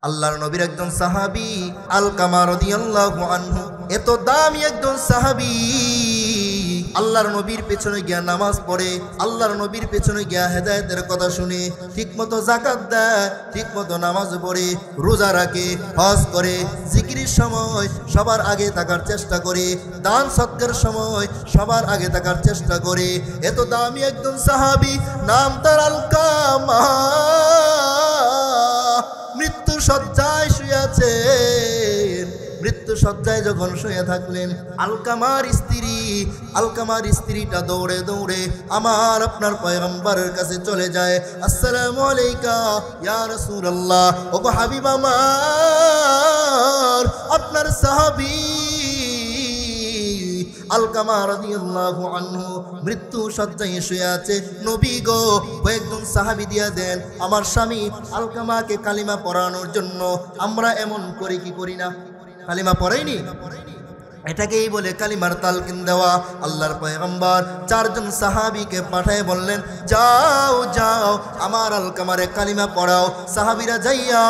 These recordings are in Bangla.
আল্লাহর নবীর একজন সাহাবী আলকামা রাদিয়াল্লাহু আনহু, এত দামি একজন সাহাবী, আল্লাহর নবীর পেছনে গিয়া নামাজ পড়ে, আল্লাহর নবীর পেছনে গিয়া হেদায়েতের কথা শুনে, ঠিকমতো যাকাত দেয়, ঠিকমতো নামাজ পড়ে, রোজা রাখে, হজ করে, জিকিরের সময় সবার আগে থাকার চেষ্টা করে, দান সৎকার সময় সবার আগে থাকার চেষ্টা করে। এত দামি একজন সাহাবী, নাম তার আলকামা, মৃত্যু শয্যায় শুয়ে আছেন। মৃত্যু শয্যায় যখন শুয়ে থাকলেন, আলকামার স্ত্রীটা দৌড়ে দৌড়ে আমার আপনার পয়গম্বরের কাছে চলে যায়। আসসালামু আলাইকা ইয়া রাসূলুল্লাহ, ওগো হাবিব আমার, আপনার সাহাবী আলকামা রাদিয়াল্লাহু আনহু মৃত্যু শয্যায় শুয়ে আছে। নবী গো, কয়েকজন সাহাবী দিয়া দেন আমার স্বামী আলকামাকে কালিমা পড়ানোর জন্য। আমরা এমন করি কি করি না? কালিমা পড়াইনি, এটাকেই বলে কালিমার তালকিন দেওয়া। আল্লাহর পয়গম্বর চারজন সাহাবীকে পাঠায় বললেন, যাও যাও আমার আলকামারে কালিমা পড়াও। সাহাবীরা যাইয়া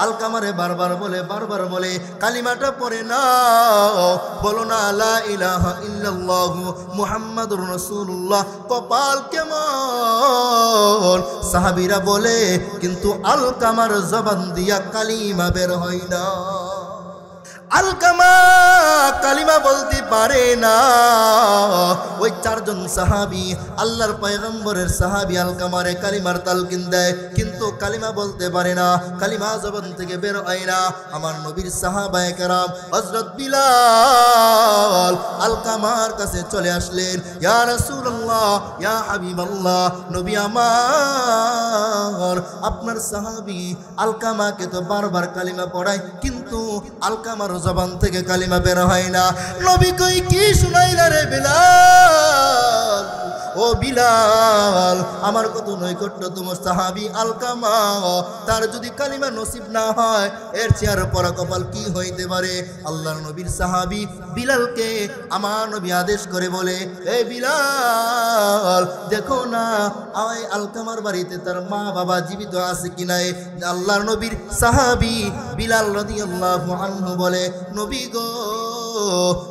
আলকামারে বারবার বলে কালিমাটা পড়ে নাও, বলো না লা ইলাহা ইল্লাল্লাহু মুহাম্মাদুর রাসূলুল্লাহ। কপাল কেমন, সাহাবীরা বলে কিন্তু আলকামার জবান দিয়া কালিমা বের হয় না। আলকামা কালিমা বলতে পারে না। ওই চারজন সাহাবী আল্লাহর পয়গম্বরের সাহাবী আলকামারে কালিমার তালকিন দেয়, কিন্তু কালিমা বলতে পারে না, কালিমা জবান থেকে বের হয় না। আমার নবীর সাহাবায়ে কেরাম হযরত বিলাল আলকামার কাছে চলে আসলেন, ইয়া রাসূলুল্লাহ, ইয়া হাবিবাল্লাহ, নবী আমার, আপনার সাহাবী আলকামাকে তো বারবার কালিমা পড়ায়, কিন্তু আলকামার জবান থেকে কালিমা বের হয় না। নবী কই, কি শুনাইলা রে বিলাল? ও বিলাল, আমার কত নৈকট্য তোমার সাহাবী আলকামা, তার যদি কালিমা নসিব না হয় এর চেয়ার পরা কপাল কি হইতে পারে? আল্লাহর নবীর সাহাবী বিলালকে আমার নবী আদেশ করে বলে, এই বিলাল, দেখো না ওই আলকামার বাড়িতে তার মা বাবা জীবিত আছে কি নাই। আল্লাহর নবীর সাহাবী বিলাল রাদিয়াল্লাহু আনহু বলে, নবী গো,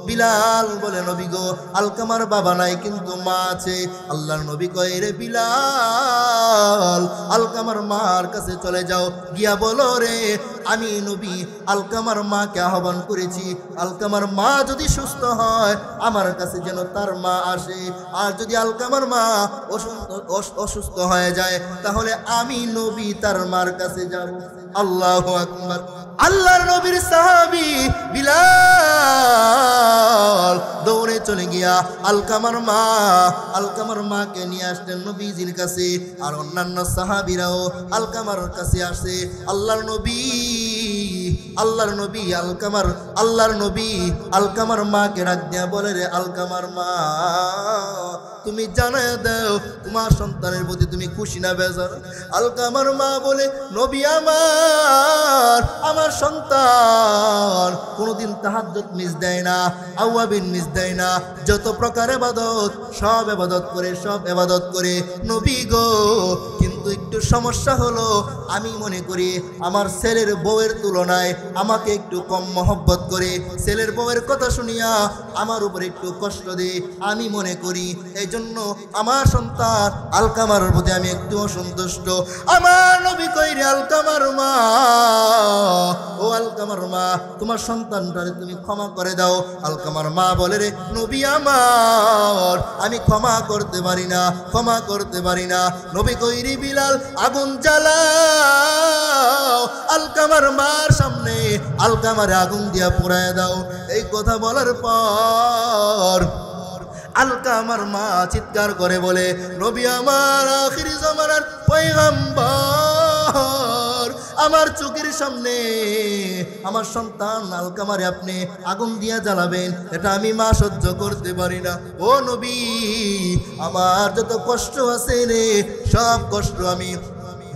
বিলাল বলে, নবী গো, আলকামার বাবা নাই কিন্তু মা আছে। আল্লাহর নবী কয়, রে বিলাল, আলকামার মার কাছে চলে যাও, গিয়া বলো রে আমি নবী আলকামার মাকে আহ্বান করেছি, আলকামার মা যদি সুস্থ হয় আমার কাছে যেন তার মা আসে, আর যদি আলকামার মা অসুস্থ হয়ে যায় তাহলে আমি নবী তার মার কাছে যাব। আল্লাহু আকবার। আল্লাহর নবীর সাহাবী বিলাল দৌড়ে চলে গিয়া আলকামার মাকে নিয়ে আসলেন নবীজির কাছে, আর অন্যান্য সাহাবীরাও আলকামার কাছে আসে। আল্লাহর নবী আলকামার মাকে ডাক দিয়া বলে, রে আলকামার মা, তুমি জানায় দাও তোমার সন্তানের প্রতি তুমি খুশি না বেজার? আলকামার মা বলে, নবী আমার সন্তান কোনোদিন তাহাজ্জুদ মিস দেয় না, আওয়াবিন মিস দেয় না, যত প্রকার ইবাদত সব ইবাদত করে নবী গো, কিন্তু একটু সমস্যা হলো, আমি মনে করি আমার ছেলের বউয়ের তুলনায় আমাকে একটু কম মহব্বত করে, ছেলের বউয়ের কথা শুনিয়া আমার উপর একটু কষ্ট দেয়, আমি মনে করি এই জন্য আমার সন্তান আলকামার প্রতি আমি একটু অসন্তুষ্ট। আমার নবী কই, রে আলকামার মা, ও আলকামার মা, তোমার সন্তানটারে তুমি ক্ষমা করে দাও। আলকামার মা বলে, রে নবী আমার, আমি ক্ষমা করতে পারি না। নবী কই, রে বিলাল, আগুন জ্বালাও আলকামার মার সামনে, আলকামারে আগুন দিয়া পুড়ায় দাও। এই কথা বলার পর আলকামার মা চিৎকার করে বলে, নবী আমার, আখির জামানার পয়গম্বর, আমার চোখের সামনে আমার সন্তান আলকামারে আপনি আগুন দিয়া জ্বালাবেন, এটা আমি মা সহ্য করতে পারি না। ও নবী, আমার যত কষ্ট আছে রে, সব কষ্ট আমি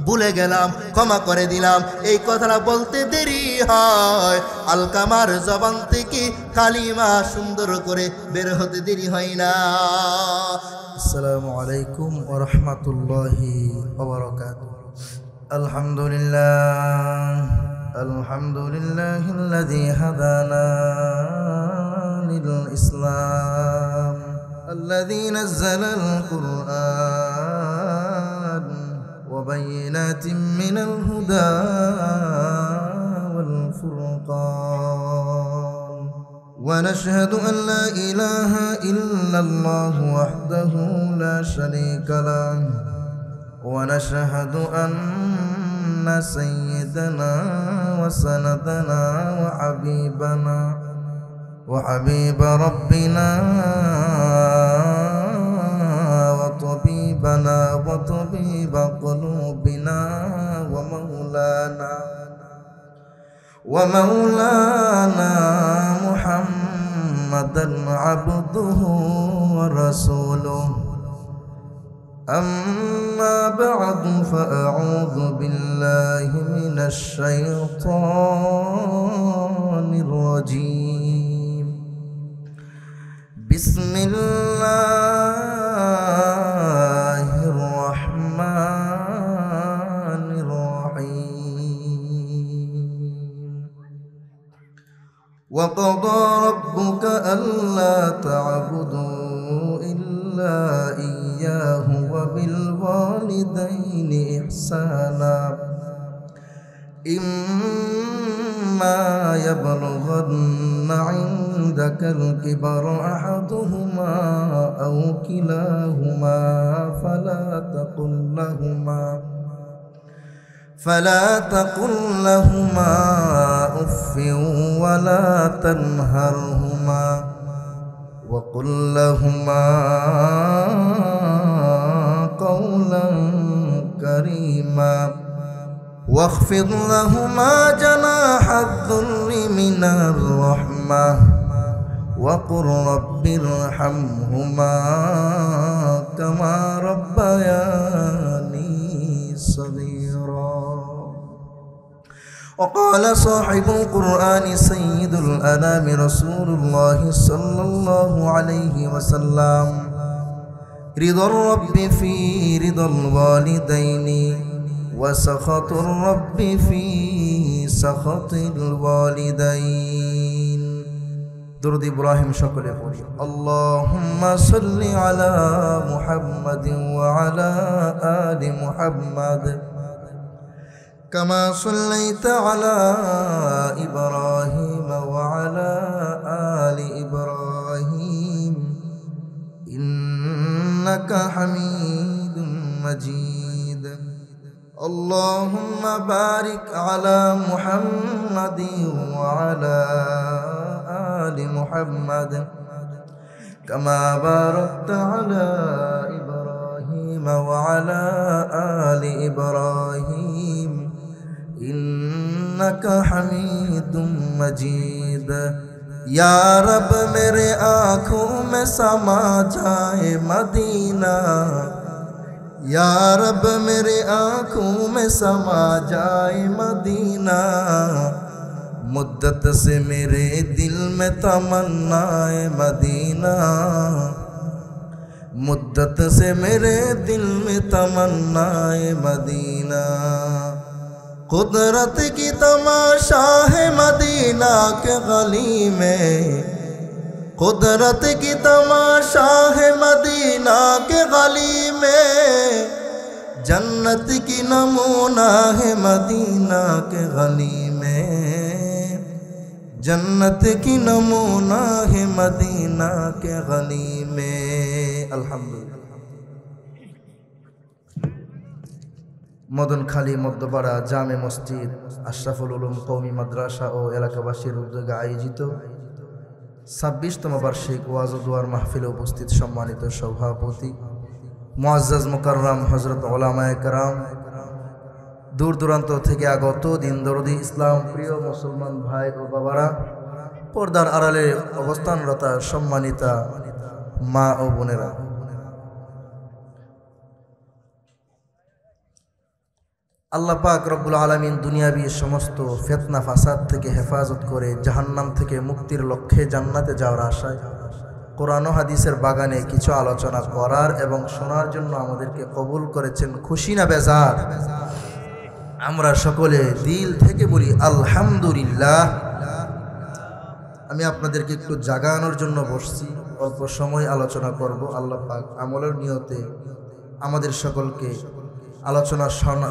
ভুলে গেলাম, ক্ষমা করে দিলাম। এই কথাটা বলতে দেরি হয়, আলকামার জবান থেকে কালিমা সুন্দর করে বের হতে দেরি হয় না। আসসালামু আলাইকুম ওয়া রাহমাতুল্লাহি ওয়া বারাকাতুহু। আলহামদুলিল্লাহ। الحمد لله الذي هدانا للإسلام الذي نزل القرآن وبينات من الهدى والفرقان ونشهد أن لا إله إلا الله وحده لا شريك له ونشهد أن سيدنا وسندنا وحبيب ربنا وطبيب قلوبنا ومولانا محمدا عبده ورسوله أما بعد فأعوذ بالله من الشيطان الرجيم بسم الله الرحمن الرحيم وقضى ربك ألا تعبدوا إلا إياه وبالوالدين إحسانا إما يبلغن عندك الكبر أحدهما أو كلاهما فلا تقل لهما أف ولا تنهرهما وقل لهما قولا كريما واخفض لهما جناح الذل من الرحمة وقل رب ارحمهما كما ربياني صغيرا وقال صاحب القرآن سيد الأنام رسول الله صلى الله عليه وسلم رضا الرب في رضا الوالدين وسخط الرب في سخط الوالدين درود إبراهيم شكرا اللهم صل على محمد وعلى آل محمد كما صليت على إبراهيم وعلى آل إبراهيم إنك حميد مجيد اللهم بارك على محمد وعلى آل محمد كما باركت على إبراهيم وعلى آل إبراهيم إنك حميد مجيد या रब मेरे आँखों में समा जाए मदीना या रब मेरे आँखों में समा जाए मदीना मुद्दत से मेरे दिल में तमन्नाए मदीना मुद्दत से मेरे दिल में तमन्नाए मदीना कुदरत की तमाशा है मदीना के गली में कुदरत की तमाशा है मदीना के गली में जन्नत की नमूना है मदीना के गली में जन्नत की नमूना है मदीना के गली में अल्हम्दुलिल्लाह মদনখালী মধ্যপাড়া জামে মসজিদ আশরাফুল উলুম কওমি মাদ্রাসা ও এলাকাবাসীর উদ্যোগে আয়োজিত 26তম বার্ষিক ওয়াজ ও দুয়ার মাহফিলে উপস্থিত সম্মানিত সভাপতি মুআজ্জাজ মুকাররম হযরত উলামায়ে কেরাম দূর দূরান্ত থেকে আগত দিন দরদি ইসলাম প্রিয় মুসলমান ভাই ও বাবারা পর্দার আড়ালে অবস্থানরত সম্মানিতা মা ও বোনেরা আল্লাহ পাক রব্বুল আলামিন দুনিয়াবি সমস্ত ফিতনা ফাসাদ থেকে হেফাজত করে জাহান্নাম থেকে মুক্তির লক্ষ্যে জান্নাতে যাওয়ার আশায় কোরআন ও হাদিসের বাগানে কিছু আলোচনা করার এবং শোনার জন্য আমাদেরকে কবুল করেছেন। খুশি না বেজার? আমরা সকলে দিল থেকে বলি আলহামদুলিল্লাহ। আমি আপনাদেরকে একটু জাগানোর জন্য বসছি, অল্প সময় আলোচনা করব। আল্লাহ পাক আমলের নিয়তে আমাদের সকলকে আলোচনা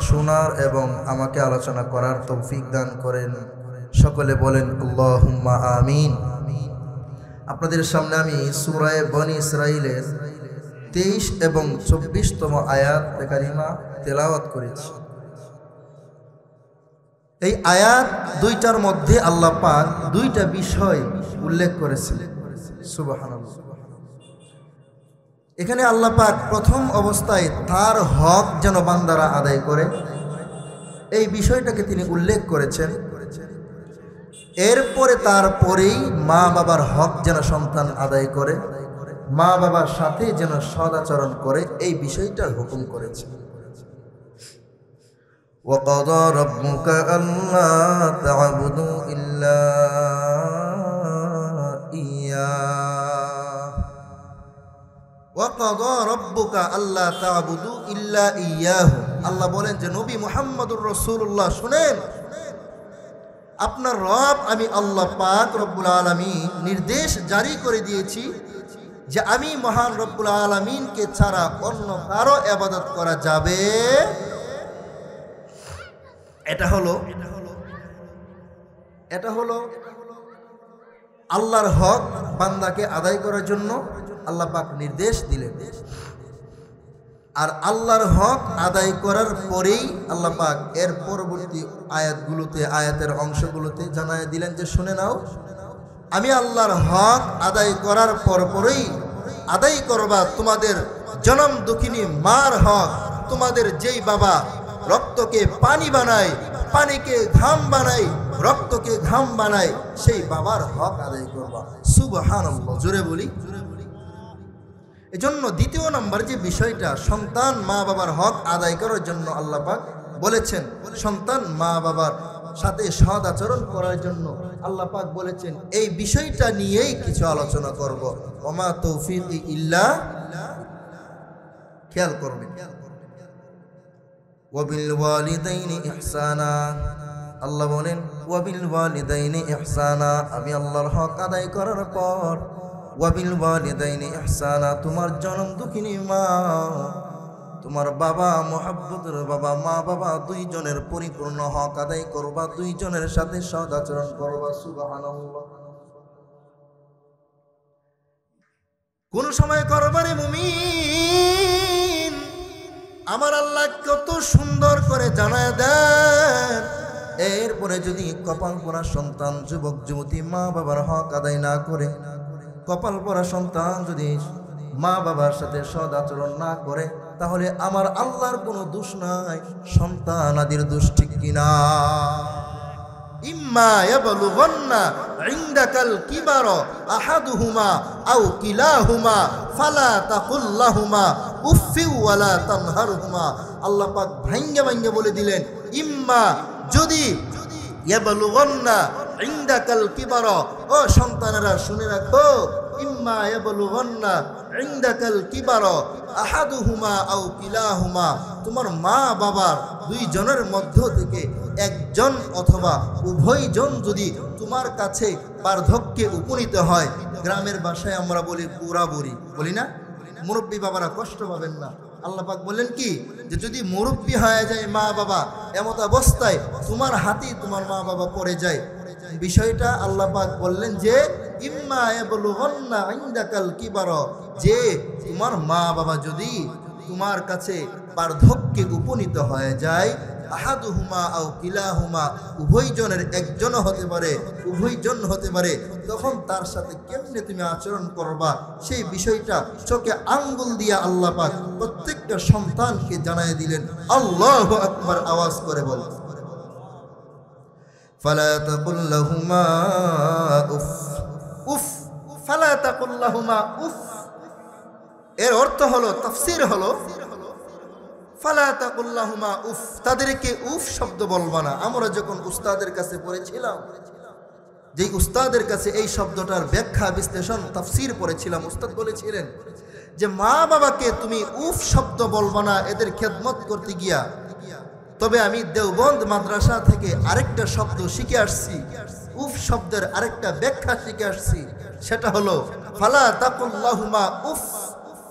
শোনার এবং আমাকে আলোচনা করার তৌফিক দান করেন। সকলে বলেন আল্লাহুম্মা আমিন। আপনাদের সামনে আমি সূরা বনী ইসরাঈলের 23 এবং 24তম আয়াত কারিমা তেলাওয়াত করেছি। এই আয়াত দুইটার মধ্যে আল্লাহ পাক দুইটা বিষয় উল্লেখ করেছেন। সুবহানাল্লাহ। এখানে আল্লাহ পাক প্রথম অবস্থায় তার হক যেন বান্দারা আদায় করে, এই বিষয়টাকে তিনি উল্লেখ করেছেন। এরপরে তারপরেই মা বাবার হক যেন সন্তান আদায় করে, মা বাবার সাথে যেন সদাচরণ করে, এই বিষয়টার হুকুম করেছেন। وَقَضَى رَبُّكَ أَلَّا تَعْبُدُوا إِلَّا إِيَّاهُ وَقَضَى رَبُّكَ أَلَّا تَعْبُدُوا إِلَّا إِيَّاهُ। আল্লাহ বলেন যে নবী মুহাম্মদুর রাসূলুল্লাহ শুনেন, আপনার রব আমি আল্লাহ পাক রব্বুল আলামিন নির্দেশ জারি করে দিয়েছি যে আমি মহান রব্বুল আলামিনকে ছাড়া অন্য কারো ইবাদত করা যাবে। এটা হলো আল্লাহর হক বান্দাকে আদায় করার জন্য আল্লাহ পাক নির্দেশ দিলেন। আর আল্লাহর হক আদায় করার পরেই আল্লাহ পাক এর পরবর্তী আয়াতগুলোতে, আয়াতের অংশগুলোতে জানায় দিলেন যে শুনে নাও, আমি আল্লাহর হক আদায় করার পরপরই আদায় করবা তোমাদের জনম দুঃখিনী মার হক। তোমাদের যেই বাবা রক্তকে পানি বানায়, পানিকে ঘাম বানায়, রক্তকে ঘাম বানায়, সেই বাবার হক আদায় করবা। সুবহানাল্লাহ, জোরে বলি। এজন্য দ্বিতীয় নম্বর যে বিষয়টা, সন্তান মা বাবার হক আদায় করার জন্য আল্লাহ পাক বলেছেন, সন্তান মা বাবার সাথে সৎ আচরণ করার জন্য আল্লাহ পাক বলেছেন, এই বিষয়টা নিয়েই কিছু আলোচনা করব। ওমা তৌফিকি ইল্লা, খেয়াল করবেন, ওয়াবিল ওয়ালিদাইনি ইহসানা। আল্লাহ বলেন ওয়াবিল ওয়ালিদাইনি ইহসানা, আমি আল্লাহর হক আদায় করার পর ওয়াবিল ওয়ালিদাইনি ইহসানা, তোমার জনম দুঃখিনী মা, তোমার বাবা, মুহাব্বতের বাবা, মা বাবা দুইজনের পরিপূর্ণ হক আদায় করবা, দুইজনের সাথে সৎ আচরণ করবা। সুবহানাল্লাহ। কোন সময় করবারে মুমিন, আমার আল্লাহ কত সুন্দর করে জানায় দেন। এরপরে যদি কপাল পরা সন্তান, যুবক যুবতী মা বাবার হক আদায় না করে, কপাল পরা সন্তান যদি মা বাবার সাথে সৎ আচরণ না করে, তাহলে আমার আল্লাহর কোনো দোষ নাই, সন্তান আদির দোষ, ঠিক কিনা? ইম্মা ইয়াবলুগান্না ইনদাকাল কিবারা আহাদুহুমা আও কিলাহুমা ফালা তাকুল লাহুমা উফফি ওয়ালা তানহারহুমা। আল্লাহ পাক ভাঙ্গে ভাঙ্গে বলে দিলেন, ইম্মা, যদি, ইয়াবলুগান্না ইনদাকাল কিবারা, ও সন্তানেরা শুনে রাখো, ইম্মা ইয়াবলুগান্না ইনদাকাল কিবারা আহাদুহুমা আও কিলাহুমা, তোমার মা বাবার দুইজনের মধ্য থেকে একজন অথবা উভয়জন যদি তোমার কাছে বার্ধক্যে উপনীত হয়, গ্রামের ভাষায় আমরা বলি বুড়া বুড়ি, বলি না? মুরব্বী বাবারা কষ্ট পাবেন না। আল্লাহ পাক বললেন কি, যে যদি মুরব্বী হয়ে যায় মা বাবা, এমত অবস্থায় তোমার হাতেই তোমার মা বাবা পড়ে যায়, বিষয়টা আল্লাহ পাক বললেন যে ইম্মা ইয়াবলুগান্না ইনদাকাল কিবারা, যে তোমার মা বাবা যদি তোমার কাছে বার্ধক্যে উপনীত হয়ে যায়, আহাদুহুমা আও কিলাহুমা, উভয়জনের একজন হতে পারে, উভয়জন হতে পারে, তখন তার সাথে কেমনে তুমি আচরণ করবা, সেই বিষয়টা চোখে আঙ্গুল দিয়া আল্লাহ পাক প্রত্যেকটা সন্তানকে জানায় দিলেন। আল্লাহু আকবার, আওয়াজ করে বল, ফালা তাকুল লাহুমা উফ উফ, ফালা তাকুল লাহুমা উফ। এর অর্থ হলো, তাফসীর হলো, ফালা তাকুল লাহুমা উফ, তাদেরকে উফ শব্দ বলবা না। আমরা যখন উস্তাদের কাছে পড়েছিলাম, যেই উস্তাদের কাছে এই শব্দটার ব্যাখ্যা বিশ্লেষণ তাফসীর পড়েছিলাম, উস্তাদ বলেছিলেন যে মা বাবাকে তুমি উফ শব্দ বলবা না, এদের খেদমত করতে গিয়া তবে আমি দেওবন্দ মাদ্রাসা থেকে আরেকটা শব্দ শিখে আসছি, উফ শব্দের আরেকটা ব্যাখ্যা শিখে আসছি, সেটা হলো ফালা তাকুল্লাহুমা উফ।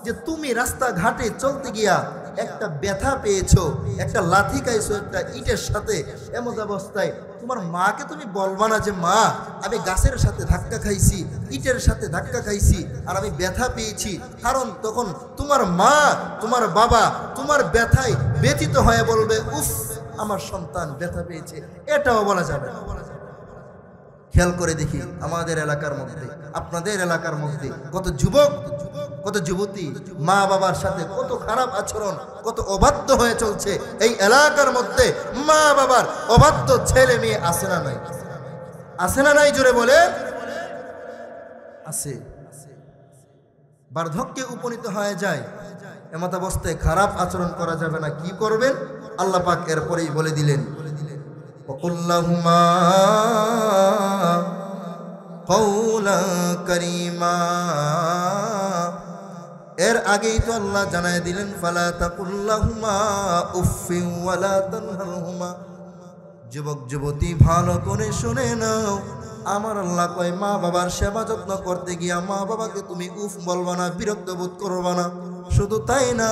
যে তুমি রাস্তাঘাটে চলতে গিয়া একটা ব্যথা পেয়েছো, একটা লাথি খাইছো একটা ইটের সাথে, এমন অবস্থায় তোমার মাকে তুমি বলবা না যে মা আমি গাছের সাথে ধাক্কা খাইছি, ইটের সাথে ধাক্কা খাইছি আর আমি ব্যথা পেয়েছি। কারণ তখন তোমার মা তোমার বাবা তোমার ব্যথায় ব্যথিত হয়ে বলবে উফ আমার সন্তান ব্যথা পেয়েছে, এটাও বলা যাবে না। খেয়াল করে দেখি আমাদের এলাকার মধ্যে, আপনাদের এলাকার মধ্যে কত যুবক কত যুবতী মা বাবার সাথে কত খারাপ আচরণ, কত অবাধ্য হয়ে চলছে। এই এলাকার মধ্যে মা বাবার অবাধ্য ছেলে মেয়ে আছে না নাই? আছে না নাই? জোরে বলে আছে। বার্ধক্যে উপনীত হয়ে যায়, এমত অবস্থায় খারাপ আচরণ করা যাবে না। কি করবেন? আল্লাহ পাক এরপরেই বলে দিলেন ওয়াকুল্লাহুমা কওলা কারীমা। এর আগেই তো আল্লাহ জানায় দিলেন ফালা তাকুল্লাহুমা উফফিন ওয়ালা তানহারহুমা। যুবক যুবতী ভালো করে শুনে নাও, আমার আল্লাহ কয় মা বাবার সেবা যত্ন করতে গিয়া মা বাবাকে তুমি উফ বলবা না, বিরক্ত বোধ করবা না। শুধু তাই না,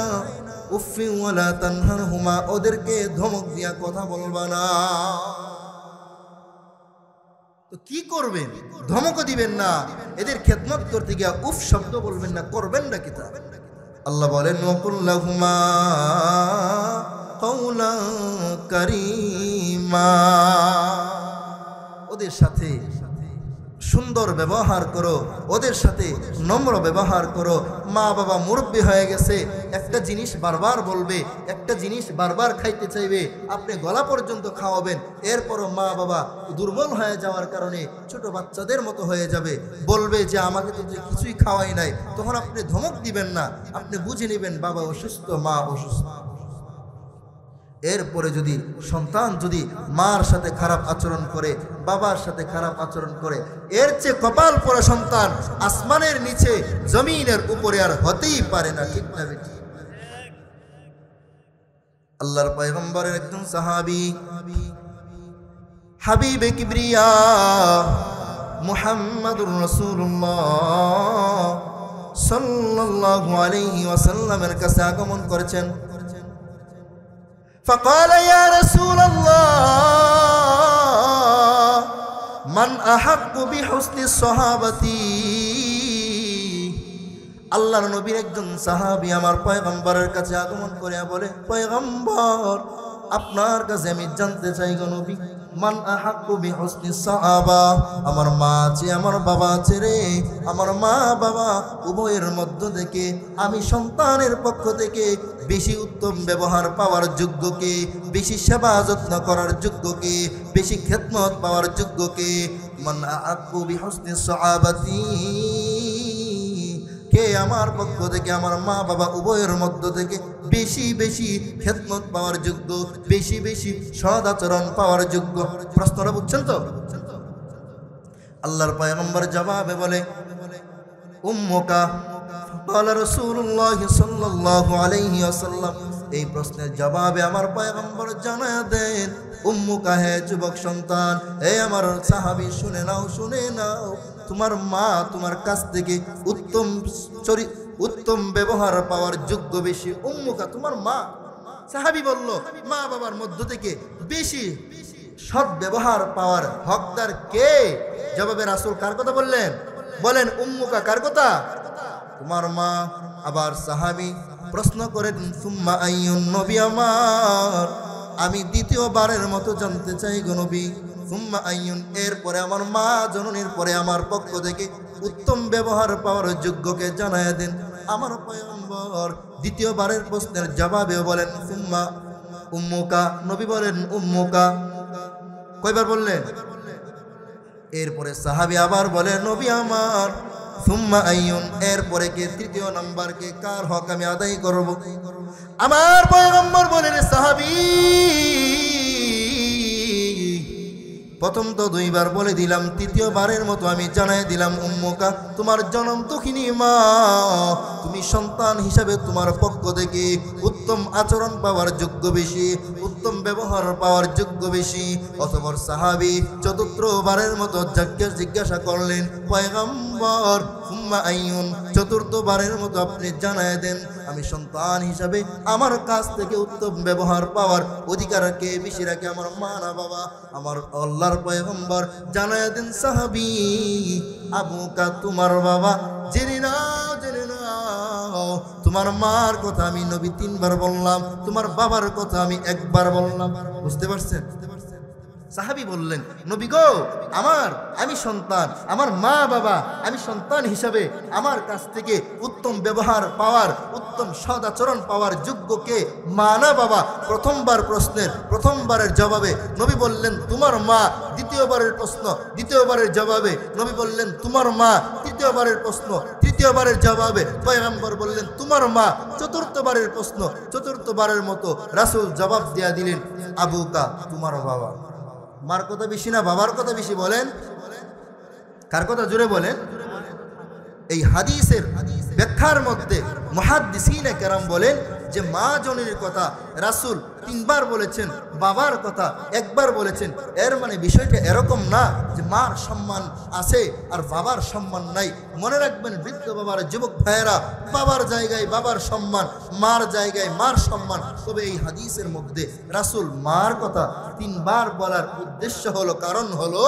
উফফিন ওয়ালা তানহারহুমা, ওদেরকে ধমক দিয়া কথা বলবা না। তো কি করবেন? ধমকও দিবেন না, এদের খেদমত করতে গিয়া উফ শব্দ বলবেন না, করবেন না কিতা? আল্লাহ বলেন ওয়াকুল্লাহুমা কওলা কারীমা। ওদের সাথে সুন্দর ব্যবহার করো, ওদের সাথে নম্র ব্যবহার করো। মা বাবা মুরব্বী হয়ে গেছে, একটা জিনিস বারবার বলবে, একটা জিনিস বারবার খাইতে চাইবে, আপনি গলা পর্যন্ত খাওয়াবেন, এরপরও মা বাবা দুর্বল হয়ে যাওয়ার কারণে ছোট বাচ্চাদের মতো হয়ে যাবে, বলবে যে আমাকে তো কিছুই খাওয়াই নাই। তখন আপনি ধমক দিবেন না, আপনি বুঝে নেবেন বাবা অসুস্থ, মা অসুস্থ। এরপরে যদি সন্তান যদি মার সাথে খারাপ আচরণ করে, বাবার সাথে খারাপ আচরণ করে, এর চেয়ে কপাল পরা সন্তান আসমানের নিচে জমিনের উপরে আর হতেই পারে না। ঠিক না বেটি? আল্লাহর পয়গম্বরের একজন সাহাবী হাবিবে কিবরিয়া মুহাম্মাদুর রাসূলুল্লাহ সাল্লাল্লাহু আলাইহি ওয়াসাল্লামের কাছে আগমন করেছেন। فقال يا رسول الله من أحق بحسن الصحابة। আল্লাহর নবীর একজন সাহাবী আমার পয়গম্বরের কাছে আগমন করে বলে, পয়গম্বর আপনার কাছে আমি জানতে চাই গো নবী, মান আহাক্কু বিহুসনি সাহাবা, আমার মা আছে আমার বাবা আছে রে, আমার মা বাবা উভয়ের মধ্য থেকে আমি সন্তানের পক্ষ থেকে বেশি উত্তম ব্যবহার পাওয়ার যোগ্য কে, বেশি সেবা যত্ন করার যোগ্য কে, বেশি খেদমত পাওয়ার যোগ্য কে? মান আহাক্কু বিহুসনি সাহাবাতি, কে আমার পক্ষ থেকে আমার মা বাবা উভয়ের মধ্য থেকে বেশি বেশি খেদমত পাওয়ার যোগ্য, বেশি বেশি সৎ আচরণ পাওয়ার যোগ্য? প্রশ্নটা বুঝছেন তো? আল্লাহর পয়গম্বর জবাবে বলে উম্মুকা। قال رسول الله صلى الله عليه وسلم, এই প্রশ্নের জবাবে আমার পয়গম্বর জানায়া দেন উম্মুকা, হে যুবক সন্তান, হে আমার সাহাবী শুনে নাও, শুনে নাও, তোমার মা তোমার কাছ থেকে উত্তম ব্যবহার পাওয়ার যোগ্য বেশি। উম্মুকা তোমার মা। সাহাবী বলল মা বাবার মধ্য থেকে বেশি সৎ ব্যবহার পাওয়ার হকদার কে? জবাবে রাসূল কার কথা বললেন? বলেন উম্মুকা, কার কথা? তোমার মা। আবার সাহাবী প্রশ্ন করেন সুম্মা আইয়ুন, নবী আমার আমি দ্বিতীয়বারের মতো জানতে চাই গো নবী, সুম্মা আইয়ুন, এরপরে আমার মা জননীর পরে আমার পক্ষ থেকে উত্তম ব্যবহার পাওয়ার যোগ্যকে জানায়া দেন। আমার পয়গম্বর দ্বিতীয়বারের প্রশ্নের জবাবেও বলেন সুম্মা উম্মুকা, নবী বলেন উম্মুকা। কয়বার বললেন? এরপরে সাহাবী আবার বলেন নবী আমার সুম্মা আইয়ুন, এরপরে কে? তৃতীয় নাম্বার কে? কার হক আমি আদায় করব? আমার পয়গম্বর বলেন সাহাবী প্রথম তো 2 বার বলে দিলাম, তৃতীয়বারের মতো আমি জানাই দিলাম, উম্মুকা তোমার জনম দুঃখিনী মা, তুমি সন্তান হিসাবে তোমার পক্ষ থেকে উত্তম আচরণ পাওয়ার যোগ্য বেশি, উত্তম ব্যবহার পাওয়ার যোগ্য বেশি। অতঃপর সাহাবী চতুর্থবারের মতো জিজ্ঞাসা করলেন, পয়গম্বর উম্মা আইয়ুন, চতুর্থবারের মতো আপনি জানায় দেন আমি সন্তান হিসাবে আমার কাছ থেকে উত্তম ব্যবহার পাওয়ার অধিকার কে বেশি রাখে, আমার মা না বাবা? আমার আল্লাহর পয়গম্বর জানায় দেন, সাহাবী আবুকা তোমার বাবা। জেনে নাও তোমার মার কথা আমি নবী 3 বার বললাম, তোমার বাবার কথা আমি 1 বার বললাম। বুঝতে পারছেন? সাহাবী বললেন, নবী গো, আমি সন্তান, আমার মা বাবা, আমি সন্তান হিসাবে আমার কাছ থেকে উত্তম ব্যবহার পাওয়ার, উত্তম সদাচরণ পাওয়ার যোগ্য কে, মা না বাবা? প্রথমবারের জবাবে নবী বললেন তোমার মা। দ্বিতীয়বারের জবাবে নবী বললেন তোমার মা। তৃতীয়বারের জবাবে পয়গম্বর বললেন তোমার মা। চতুর্থবারের মতো রাসূল জবাব দিয়া দিলেন, আবুকা তোমার বাবা। মার কথা বেশি না বাবার কথা বেশি? বলেন, কার কথা জোরে বলেন? এই হাদিসের ব্যাখ্যার মধ্যে মুহাদ্দিসিনে কেরাম বলেন যে মা জননীর কথা রাসূল 3 বার বলেছেন, বাবার কথা 1 বার বলেছেন। এর মানে বিষয়টা এরকম না যে মার সম্মান আছে আর বাবার সম্মান নাই। মনে রাখবেন বৃদ্ধ বাবার, যুবক ভাইয়েরা, বাবার জায়গায় বাবার সম্মান, মার জায়গায় মার সম্মান। তবে এই হাদিসের মধ্যে রাসূল মার কথা 3 বার বলার উদ্দেশ্য হলো, কারণ হলো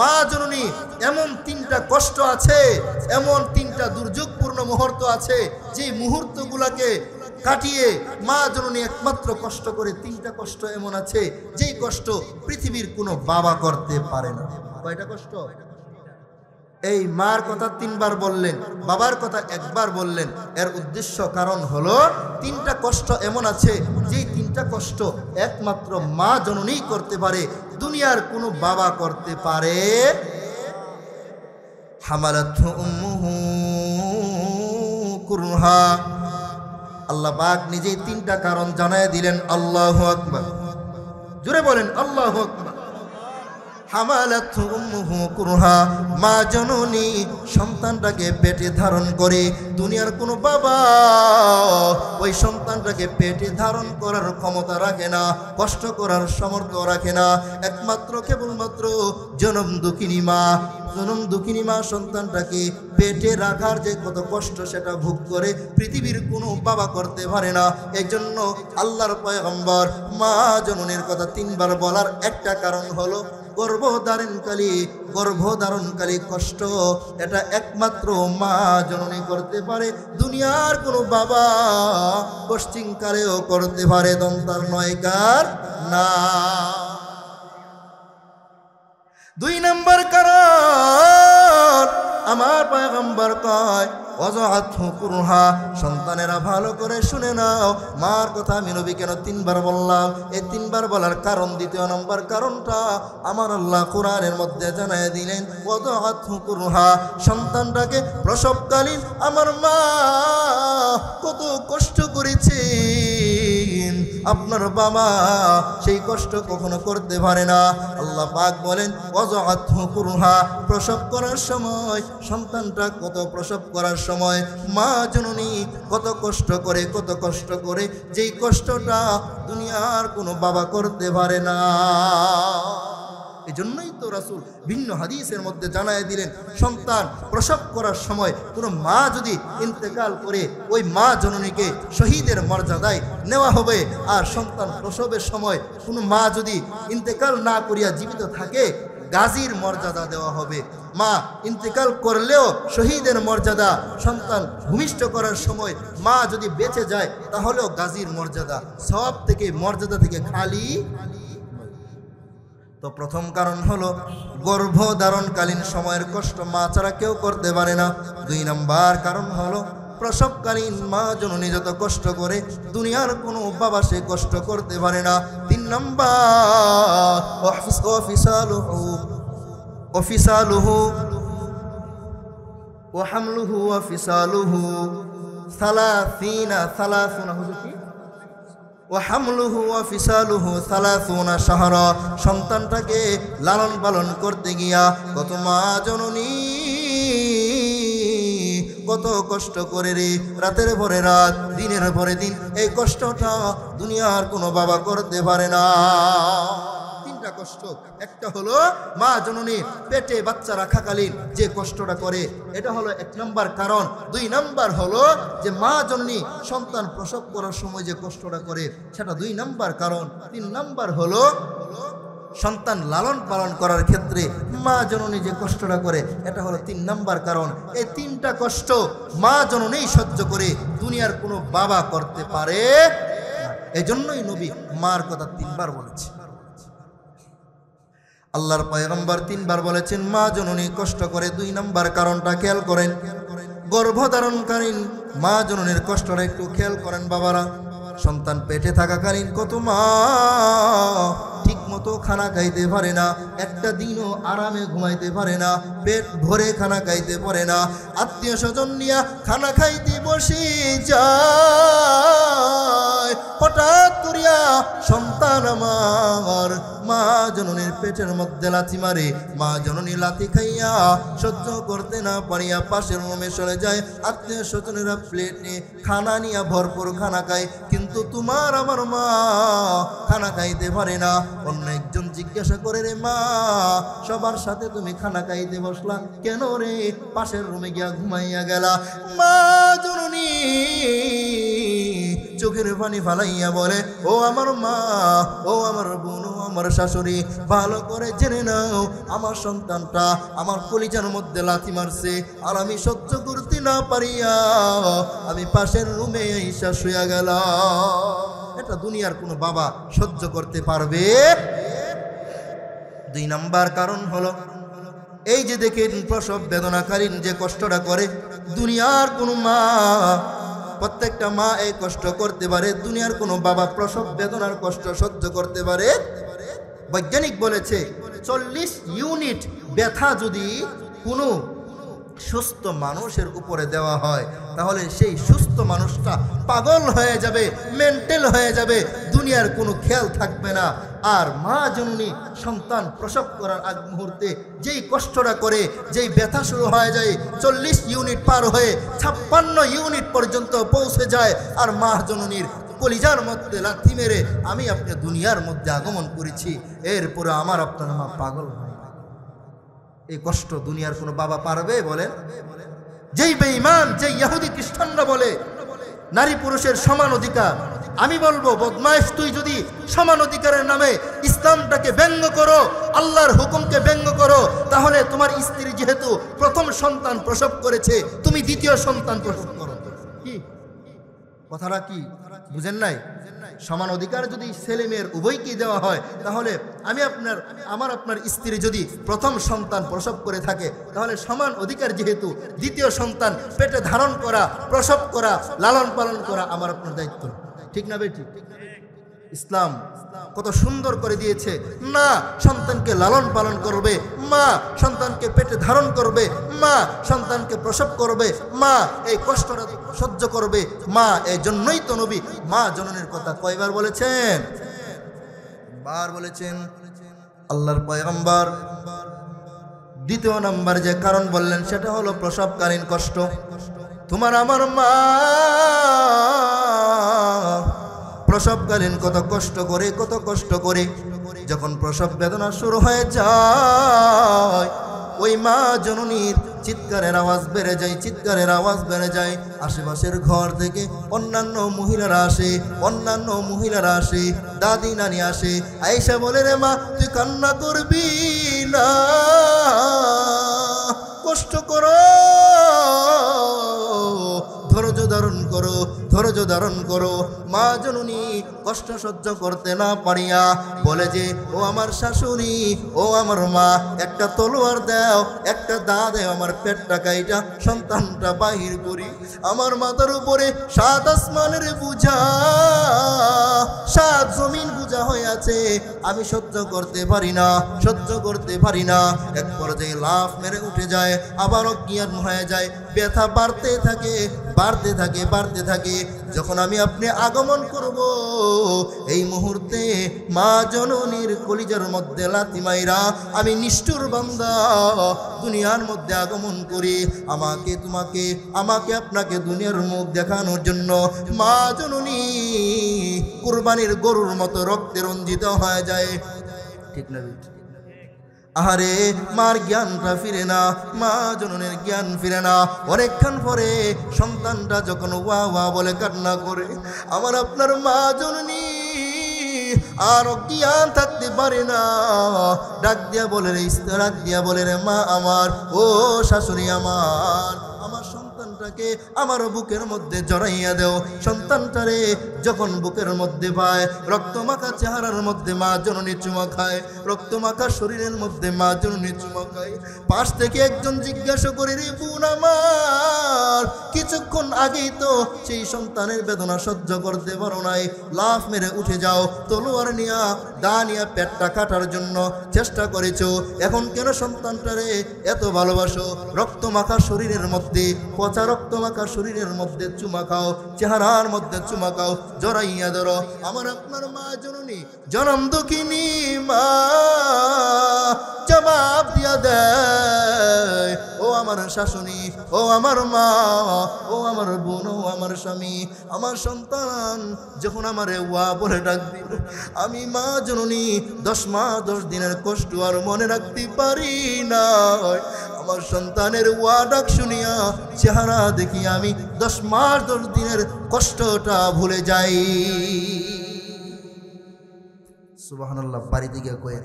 মা জননী এমন 3টা কষ্ট আছে, এমন 3টা দুর্যোগপূর্ণ মুহূর্ত আছে, যে মুহূর্তগুলোকে কাটিয়ে মা জননী একমাত্র কষ্ট করে। 3টা কষ্ট এমন আছে যেই কষ্ট পৃথিবীর কোনো বাবা করতে পারে না। কয়টা কষ্ট? এই মার কথা 3 বার বললেন, বাবার কথা 1 বার বললেন। এর উদ্দেশ্য কারণ হলো 3টা কষ্ট এমন আছে যেই 3টা কষ্ট একমাত্র মা জননী করতে পারে, দুনিয়ার কোনো বাবা করতে পারে। হামালাতহু উম্মুহু কুরহা, আল্লাহ পাক নিজেই 3টা কারণ জানায় দিলেন। আল্লাহু আকবার, জোরে বলেন আল্লাহু আকবার। হামালাতহু উম্মুহু কুরহা, মা জননী সন্তানটাকে পেটে ধারণ করে। দুনিয়ার কোনো বাবা ওই সন্তানটাকে পেটে ধারণ করার ক্ষমতা রাখে না, কষ্ট করার সামর্থ্য রাখে না। একমাত্র কেবলমাত্র জনম দুঃখিনী মা সন্তানটাকে পেটে রাখার যে কত কষ্ট সেটা ভোগ করে পৃথিবীর কোনো বাবা করতে পারে না। এই জন্য আল্লাহর পয়গম্বর মা জননীর কথা 3 বার বলার একটা কারণ হলো গর্ভধারণকালী কষ্ট এটা একমাত্র মা জননী করতে পারে, দুনিয়ার কোনো বাবা পশ্চিমকালেও করতে পারে, দন্তার নয়কার না। 2 নম্বর কারণ আমার পয়গম্বর কয় ওয়াজআতহু কুরহা, সন্তানেরা ভালো করে শুনে নাও, মার কথা আমি নবী কেন 3 বার বললাম? এই 3 বার বলার কারণ, 2 নম্বর কারণটা আমার আল্লাহ কোরআনের মধ্যে জানায় দিলেন। ওয়াজআতহু কুরহা, সন্তানটাকে প্রসবকালীন আমার মা কত কষ্ট করেছেন, আপনার বাবা সেই কষ্ট কখনো করতে পারে না। আল্লাহ পাক বলেন ওয়াজআতহু কুরহা, প্রসব করার সময় সন্তানটা প্রসব করার সময় মা জননী কত কষ্ট করে যেই কষ্টটা দুনিয়ার কোনো বাবা করতে পারে না। এই জন্যই তো রাসূল ভিন্ন হাদিসের মধ্যে জানায় দিলেন, সন্তান প্রসব করার সময় কোনো মা যদি ইন্তেকাল করে ওই মা জননীকে শহীদের মর্যাদায় নেওয়া হবে, আর সন্তান প্রসবের সময় কোনো মা যদি ইন্তেকাল না করিয়া জীবিত থাকে গাজীর মর্যাদা দেওয়া হবে। মা ইন্তেকাল করলেও শহীদের মর্যাদা, সন্তান ভূমিষ্ঠ করার সময় মা যদি বেঁচে যায় তাহলেও গাজীর মর্যাদা, সওয়াব থেকে মর্যাদা থেকে খালি। তো প্রথম কারণ হলো গর্ভধারণকালীন সময়ের কষ্ট মা ছাড়া কেউ করতে পারে না। 2 নম্বর কারণ হলো প্রসবকালীন মা জননী যত কষ্ট করে দুনিয়ার কোনো বাবা সে কষ্ট করতে পারে না। 3 নম্বর ওয়াফিসালুহু ওয়া হামলুহু ওয়া ফিসালুহু 30 হুজুর কি ওয়া হামলুহু ওয়া ফিসালুহু 30 শাহরা, সন্তানটাকে লালন পালন করতে গিয়া কত মা জননী কত কষ্ট করে রে, রাতের পরে রাত, দিনের পরে দিন, এই কষ্টটা দুনিয়ার কোনো বাবা করতে পারে না। তিনটা কষ্ট, একটা হলো মা জননী পেটে বাচ্চা রাখাকালীন যে কষ্টটা করে, এটা হলো 1 নম্বর কারণ। 2 নম্বর হলো যে মা জননী সন্তান প্রসব করার সময় যে কষ্টটা করে, সেটা 2 নম্বর কারণ। 3 নম্বর হলো সন্তান লালন পালন করার ক্ষেত্রে মা জননী যে কষ্টটা করে, এটা হলো 3 নম্বর কারণ। এই 3টা কষ্ট মা জননী সহ্য করে, দুনিয়ার কোনো বাবা করতে পারে না। এই জন্যই নবী মার কথা 3 বার বলেছে। আল্লাহর পয়গম্বর 3 বার বলেছেন মা জননী কষ্ট করে। 2 নম্বর কারণটা খেয়াল করেন, গর্ভধারণকালীন মা জননীর কষ্টটা একটু খেয়াল করেন বাবারা। সন্তান পেটে থাকাকালীন কত মা ঠিক মতো খানা খাইতে পারে না, একটা দিনও আরামে ঘুমাইতে পারে না, পেট ভরে খানা খাইতে পারে না, আত্মীয় স্বজন নিয়ে খানা খাইতে বসে যায়, হঠাৎ করিয়া সন্তান আমার মা জননীর পেটের মধ্যে লাথি মারে, মা জননী লাথি খাইয়া সহ্য করতে না পারিয়া পাশের রুমে চলে যায়, আত্মীয় স্বজনেরা প্লেট নিয়ে খানা নিয়ে ভরপুর খানা খায়, কিন্তু তোমার আমার মা খানা খাইতে পারে না। অন্য একজন জিজ্ঞাসা করে, রে মা, সবার সাথে তুমি খানা খাইতে বসলা কেন রে, পাশের রুমে গিয়া ঘুমাইয়া গেলা? মা জননী চোখের পানি ফালাইয়া বলে, ও আমার মা, ও আমার বোন, ও আমার শাশুড়ি, ভালো করে জেনে নাও, আমার সন্তানটা আমার কলিজার মধ্যে লাথি মারছে, আর আমি সহ্য করতে না পারিয়া আমি পাশের রুমে এসে শুয়ে গেলাম। এটা দুনিয়ার কোনো বাবা সহ্য করতে পারবে? 2 নম্বর কারণ হলো এই যে দেখেন প্রসব বেদনাকালীন যে কষ্টটা করে, দুনিয়ার কোনো মা, প্রত্যেকটা মা এই কষ্ট করতে পারে, দুনিয়ার কোনো বাবা প্রসব বেদনার কষ্ট সহ্য করতে পারে? বৈজ্ঞানিক বলেছে 40 ইউনিট ব্যথা যদি কোনো সুস্থ মানুষের উপরে দেওয়া হয়, তাহলে সেই সুস্থ মানুষটা পাগল হয়ে যাবে, মেন্টাল হয়ে যাবে, দুনিয়ার কোনো খেয়াল থাকবে না। আর মা জননী সন্তান প্রসব করার আগ মুহূর্তে যেই কষ্টটা করে, যেই ব্যথা শুরু হয়ে যায়, 40 ইউনিট পার হয়ে 56 ইউনিট পর্যন্ত পৌঁছে যায়, আর মা জননীর কলিজার মধ্যে লাথি মেরে আমি আপনি দুনিয়ার মধ্যে আগমন করেছি, এরপরে আমার আপনার মা পাগল হয়। এই কষ্ট দুনিয়ার কোনো বাবা পারবে বলেন? যেই বেঈমান, যেই ইহুদি খ্রিস্টানরা বলে নারী পুরুষের সমান অধিকার, আমি বলবো বদমাইশ, তুই যদি সমান অধিকারের নামে ইসলামটাকে ব্যঙ্গ করো, আল্লাহর হুকুমকে ব্যঙ্গ করো, তাহলে তোমার স্ত্রী যেহেতু প্রথম সন্তান প্রসব করেছে, তুমি দ্বিতীয় সন্তান প্রসব করো। কি কথাটা কি বুঝেন নাই? সমান অধিকার যদি ছেলে মেয়ের উভয়কে দেওয়া হয়, তাহলে আমার আপনার স্ত্রী যদি প্রথম সন্তান প্রসব করে থাকে, তাহলে সমান অধিকার যেহেতু দ্বিতীয় সন্তান পেটে ধারণ করা, প্রসব করা, লালন পালন করা আমার আপনার দায়িত্ব। ঠিক না বেটি? ইসলাম কত সুন্দর করে দিয়েছে, না সন্তানকে লালন পালন করবে, মা সন্তানকে পেটে ধারণ করবে, মা সন্তানকে প্রসব করবে, মা এই কষ্টটা সহ্য করবে, মা এই জন্যই তো নবী মা জননীর কথা কয়বার বলেছেন? বার বলেছেন আল্লাহর পয়গম্বর। 2 নম্বর যে কারণ বললেন সেটা হলো প্রসবকালীন কষ্ট। তোমার আমার মা প্রসবকালীন কত কষ্ট করে, কত কষ্ট করে। যখন প্রসব বেদনা শুরু হয়ে যায়, ওই মা জননীর চিৎকারের আওয়াজ বেড়ে যায়, চিৎকারের আওয়াজ বেড়ে যায়। আশেপাশের ঘর থেকে অন্যান্য মহিলারা আসে, দাদি নানি আসে, আয়েশা বলে, রে মা তুই কান্না করবি না, কষ্ট করো, ধৈর্য ধারণ করো। মা জননী কষ্ট সহ্য করতে না পারিয়া বলে যে, ও আমার শাশুড়ি, ও আমার মা, একটা তলোয়ার দাও, একটা দা দাও, আমার পেটটা কাইটা সন্তানটা বাহির করি। আমার মাথার উপরে 7 আসমানের বোঝা, 7 জমিন বোঝা হয়ে আছে, আমি সহ্য করতে পারি না। এক পর্যায়ে লাফ মেরে উঠে যায়, আবার অজ্ঞান হয়ে যায়, ব্যথা বাড়তে থাকে। যখন আমি আপনি আগমন করব এই মুহূর্তে মা জননীর কলিজার মধ্যে লাথি মাইরা আমি নিষ্ঠুর বান্দা দুনিয়ার মধ্যে আগমন করি আমাকে তোমাকে আমাকে আপনাকে দুনিয়ার মুখ দেখানোর জন্য মা জননী কুরবানির গরুর মতো রক্তে রঞ্জিত হয়ে যায় ঠিক না আহারে মার জ্ঞানটা ফিরে না মা জননের জ্ঞান ফিরে না অনেকক্ষণ পরে সন্তানটা যখন ওয়া ওয়া বলে কান্না করে আমার আপনার মা জননী আর জ্ঞান থাকতে পারে না ডাক দিয়া বলে রে ডাক দিয়া বলে রে মা আমার ও শাশুড়ি আমার আমার সন্তানটাকে আমার বুকের মধ্যে জড়াইয়া দেও সন্তানটারে যখন বুকের মধ্যে পায় রক্তমাখা চেহারার মধ্যে মা জননী চুমা খায় রক্তমাখা শরীরের মধ্যে মা জননী চুমা খায় পাশ থেকে একজন জিজ্ঞাসা করে রে বোন আমার কিছুক্ষণ আগেই তো সেই সন্তানের বেদনা সহ্য করতে পারো নাই লাফ মেরে উঠে যাও তলোয়ার নিয়া দা নিয়া পেটটা কাটার জন্য চেষ্টা করেছো এখন কেন সন্তানটারে এত ভালোবাসো রক্তমাখা শরীরের মধ্যে পচা রক্তমাখা শরীরের মধ্যে চুমা খাও চেহারার মধ্যে চুমা খাও জড়াইয়া ধরো আমার আপনার মা জননী জনম দুঃখিনী মা জবাব দিয়া দেয় ও আমার শাশুড়ি ও আমার মা ও আমার বোন ও আমার স্বামী আমার সন্তান যখন আমারে ওয়া বলে ডাক দিল আমি মা জননী 10 মাস 10 দিনের কষ্ট আর মনে রাখতে পারি না আমার সন্তানের ওয়া ডাক শুনিয়া চেহারা দেখি আমি 10 মাস 10 দিনের কষ্টটা ভুলে যাই সুবহানাল্লাহ বাড়ি দিকে কয়ে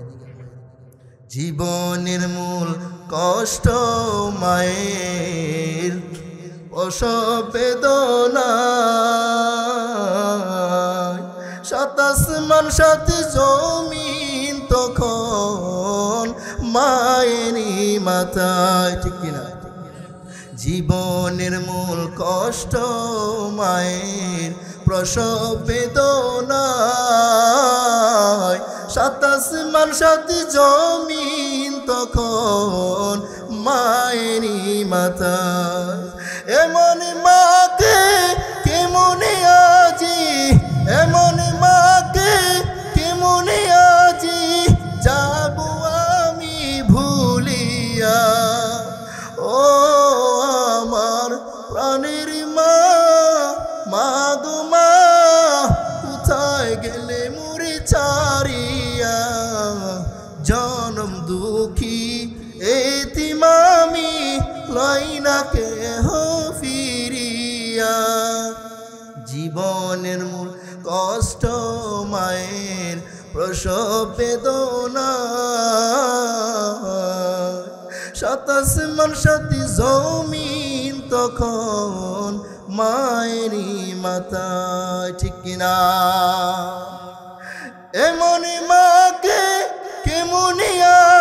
জীবনের মূল কষ্ট মায়ের প্রসব বেদনা 27 মান 7 জমিন তখন মায়েরই মাথায় ঠিক কিনা জীবনের মূল কষ্ট মায়ের প্রসব বেদনা 27 মান 7 জমিন তখন মায়েরই মাথায় এমন মাকে কেমনে আজি এমন মাকে কেমনে আজি যাব আমি ভুলিয়া ও আমার প্রাণের মা মা গো মা কোথায় গেলে মুড়ি ছাড়িয়া জনম দুঃখী এতিমামি লাইনা কে ফিরিয়া জীবনের মূল কষ্ট মায়ের প্রসব বেদনা 27 মান 7 জমিন তখন মায়েরই মাথায় ঠিক কিনা এমন মাকে কেমন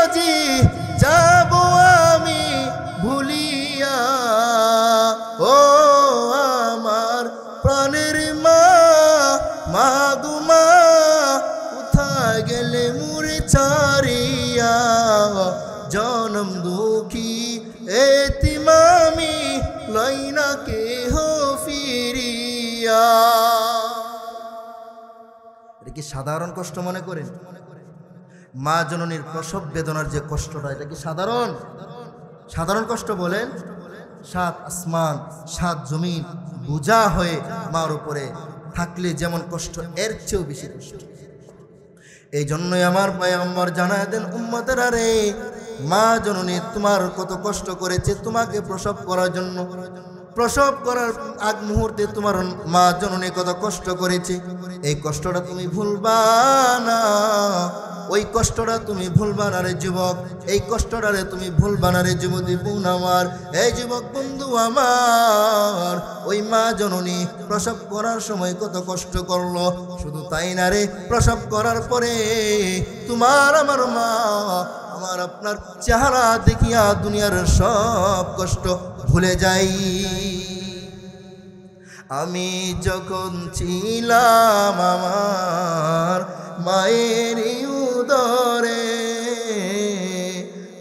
আজি যাব আমি ভুলিয়া ও আমার প্রাণের মা মা গো মা কোথায় গেলে মুড়ি ছাড়িয়া জনম দুঃখী এতিমামি লাইনা কেহ ফিরিয়া এটা কি সাধারণ কষ্ট মনে করেন মা জননীর প্রসব বেদনার যে কষ্টটা এটা কি সাধারণ সাধারণ কষ্ট বলেন 7 আসমান 7 জমিন বোঝা হয়ে মার উপরে থাকলে যেমন কষ্ট এর চেয়েও বেশি কষ্ট এই জন্যই আমার পয়গম্বর জানায় দেন উম্মতেরা রে মা জননী তোমার কত কষ্ট করেছে তোমাকে প্রসব করার জন্য প্রসব করার আগ মুহূর্তে তোমার মা জননী কত কষ্ট করেছে এই কষ্টটা তুমি ভুলবা না ওই কষ্টটা তুমি ভুলবা না রে যুবক এই কষ্টটা রে তুমি ভুলবা না রে যুবতী বোন আমার এই যুবক বন্ধু আমার ওই মা জননী প্রসব করার সময় কত কষ্ট করলো শুধু তাই না রে প্রসব করার পরে তোমার আমার মা আমার আপনার চেহারা দেখিয়া দুনিয়ার সব কষ্ট ভুলে যাই আমি যখন ছিলাম আমার মায়ের উদরে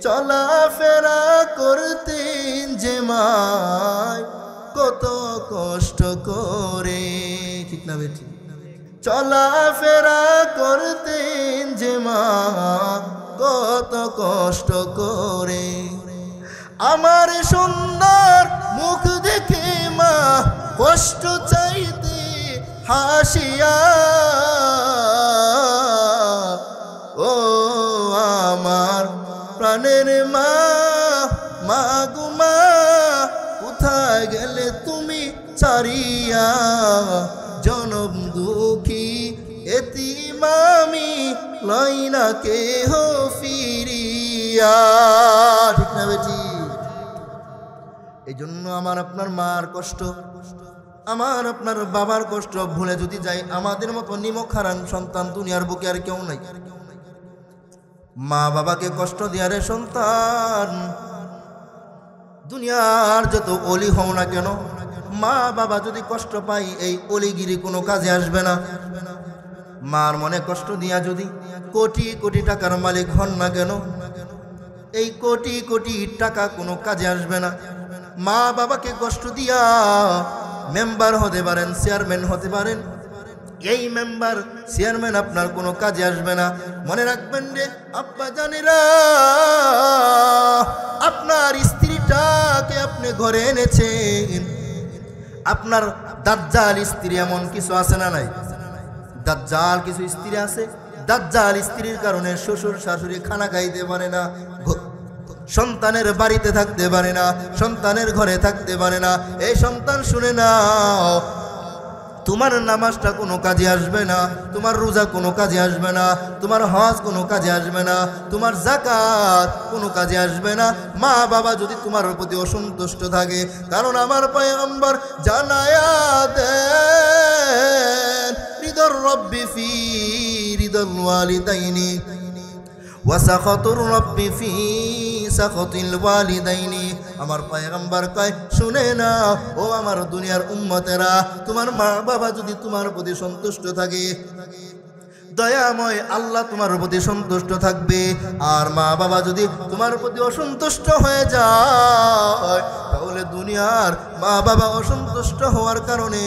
চলাফেরা করতেন যে মায় কত কষ্ট করে বেটি? চলাফেরা করতেন যে মা কত কষ্ট করে, আমার সুন্দর মুখ দেখে মা কষ্ট চাইতে হাসিয়া, ও আমার প্রাণের মা, মা গো মা কোথায় গেলে তুমি ছাড়িয়া, জনম দুঃখী এতিম আমি লইনা কেহ ফিরিয়া। ঠিক না বেটি? এই জন্য আমার আপনার মার কষ্ট, আমার আপনার বাবার কষ্ট ভুলে যদি যাই, আমাদের মতো নিমক হারান সন্তান দুনিয়ার বুকে আর কেউ নাই। মা বাবাকে কষ্ট দেয়ারে সন্তান, দুনিয়ার যত অলি হও না কেন, মা বাবা যদি কষ্ট পাই এই অলিগিরি কোনো কাজে আসবে না। মার মনে কষ্ট দিয়া যদি কোটি কোটি টাকার মালিক হন না কেন, এই কোটি কোটি টাকা কোনো কাজে আসবে না। মা বাবাকে কষ্ট দিয়া মেম্বার হতে পারেন, চেয়ারম্যান হতে পারেন, এই মেম্বার চেয়ারম্যান আপনার কোনো কাজে আসবে না। মনে রাখবেন রে আব্বা জানেরা, আপনার স্ত্রীটাকে আপনি ঘরে এনেছেন, আপনার দাজ্জাল স্ত্রী এমন কিছু আছে না নাই? দাজ্জাল কিছু স্ত্রী আছে, দাজ্জাল স্ত্রীর কারণে শ্বশুর শাশুড়ি খানা খাইতে পারে না, সন্তানের বাড়িতে থাকতে পারে না, সন্তানের ঘরে থাকতে পারে না। এই সন্তান শুনে নাও, তোমার নামাজটা কোনো কাজে আসবে না, তোমার রোজা কোনো কাজে আসবে না, তোমার হজ কোনো কাজে আসবে না, তোমার যাকাত কোনো কাজে আসবে না, মা বাবা যদি তোমার প্রতি অসন্তুষ্ট থাকে। কারণ আমার পয়গম্বর জানায়া দেন, রিদর রব্বি ফি রিদল ওয়ালিদাইনি ওয়া সাখাতুর রব্বি ফি সাখাতিল ওয়ালিদাইনি। আমার পয়গম্বর কয়, শুনে না ও আমার দুনিয়ার উম্মতেরা, তোমার মা বাবা যদি তোমার প্রতি সন্তুষ্ট থাকে, দয়াময় আল্লাহ তোমার প্রতি সন্তুষ্ট থাকবে। আর মা বাবা যদি তোমার প্রতি অসন্তুষ্ট হয়ে যায়, তাহলে দুনিয়ার মা বাবা অসন্তুষ্ট হওয়ার কারণে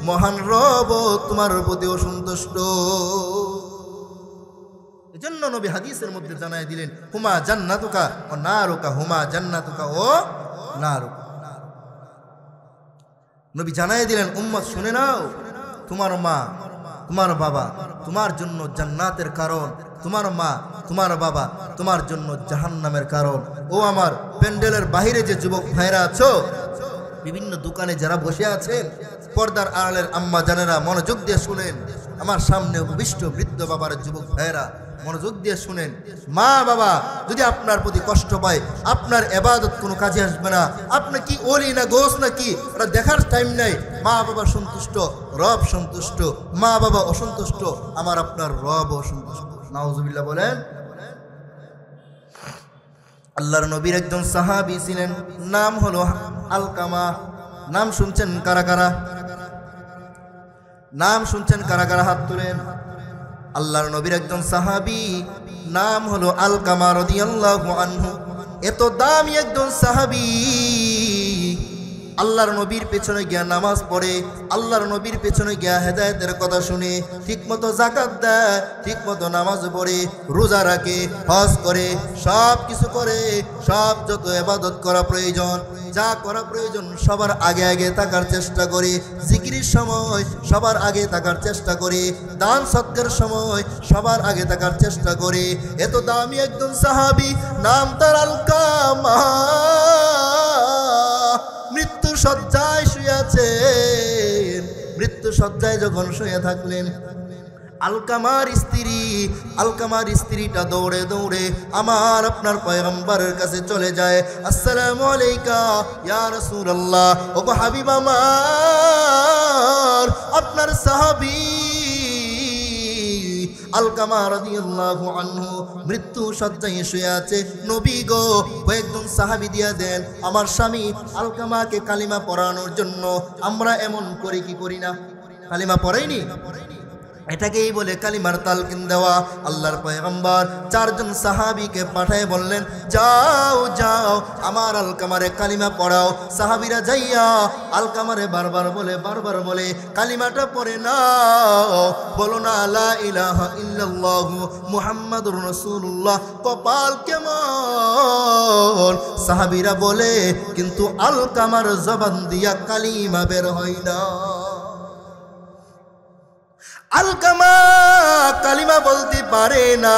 মহান রব তোমার প্রতি অসন্তুষ্ট। এজন্য নবী হাদিসের মধ্যে জানায় দিলেন, হুমা জান্নাতুকা ও নারুকা, হুমা জান্নাতুকা ও নারুকা। নবী জানায় দিলেন, উম্মত শুনে নাও, তোমার মা তোমার বাবা তোমার জন্য জান্নাতের কারণ, তোমার মা তোমার বাবা তোমার জন্য জাহান্নামের কারণ। ও আমার প্যান্ডেলের বাহিরে যে যুবক ভাইরা আছো, বিভিন্ন দোকানে যারা বসে আছেন, পর্দার আড়ালের আম্মা জানেরা মনোযোগ দিয়ে শুনেন, আমার সামনে উপবিষ্ট বৃদ্ধ বাবার যুবক ভাইরা মনোযোগ দিয়ে শুনেন। মা বাবা যদি আপনার প্রতি কষ্ট পায়, আপনার ইবাদত কোনো কাজে আসবে না। আপনি কি ওলি না গোস না কি, ওটা দেখার টাইম নাই। মা বাবা সন্তুষ্ট, রব সন্তুষ্ট। মা বাবা অসন্তুষ্ট, আমার আপনার রব অসন্তুষ্ট। নাউজুবিল্লাহ বলেন। আল্লাহর নবীর একজন সাহাবী ছিলেন, নাম হলো আলকামা। নাম শুনছেন কারা কারা? নাম শুনছেন কারা কারা? হাত তুলেন। আল্লাহর নবীর একজন সাহাবী, নাম হলো আলকামা রাদিয়াল্লাহু আনহু। এত দামি একজন সাহাবী, আল্লাহর নবীর পেছনে গিয়া নামাজ পড়ে, আল্লাহর নবীর পেছনে গিয়া হেদায়েতের কথা শুনে, ঠিকমতো যাকাত দেয়, ঠিকমতো নামাজ পড়ে, রোজা রাখে, হজ করে, সব কিছু করে, সব যত ইবাদত করা প্রয়োজন, যা করা প্রয়োজন সবার আগে আগে থাকার চেষ্টা করে, জিকিরের সময় সবার আগে থাকার চেষ্টা করে, দান সৎকার সময় সবার আগে থাকার চেষ্টা করে। এত দামি একজন সাহাবী, নাম তার আলকামা, মৃত্যু শয্যায় শুয়ে আছেন। মৃত্যু শয্যায় যখন শুয়ে থাকলেন, আলকামার স্ত্রীটা দৌড়ে দৌড়ে আমার আপনার পয়গম্বরের কাছে চলে যায়। আসসালামু আলাইকা ইয়া রাসূলুল্লাহ, ও গো হাবিব আমার, আপনার সাহাবী আলকামা রাদিয়াল্লাহু আনহু মৃত্যু শয্যায় শুয়ে আছে। নবী গো, কয়েকজন সাহাবী দিয়া দেন আমার স্বামী আলকামাকে কালিমা পড়ানোর জন্য। আমরা এমন করি কি করি না? কালিমা পড়াইনি, এটাকেই বলে কালিমার তালকিন দেওয়া। আল্লাহর পয়গম্বর চারজন সাহাবীকে পাঠায় বললেন, যাও যাও আমার আলকামারে কালিমা পড়াও। সাহাবীরা যাইয়া আলকামারে বারবার বলে কালিমাটা পড়ে নাও, বলো না লা ইলাহা ইল্লাল্লাহু মুহাম্মাদুর রাসূলুল্লাহ। কপাল কেমন, সাহাবীরা বলে কিন্তু আলকামার জবান দিয়া কালিমা বের হয় না। আলকামা কালিমা বলতে পারে না।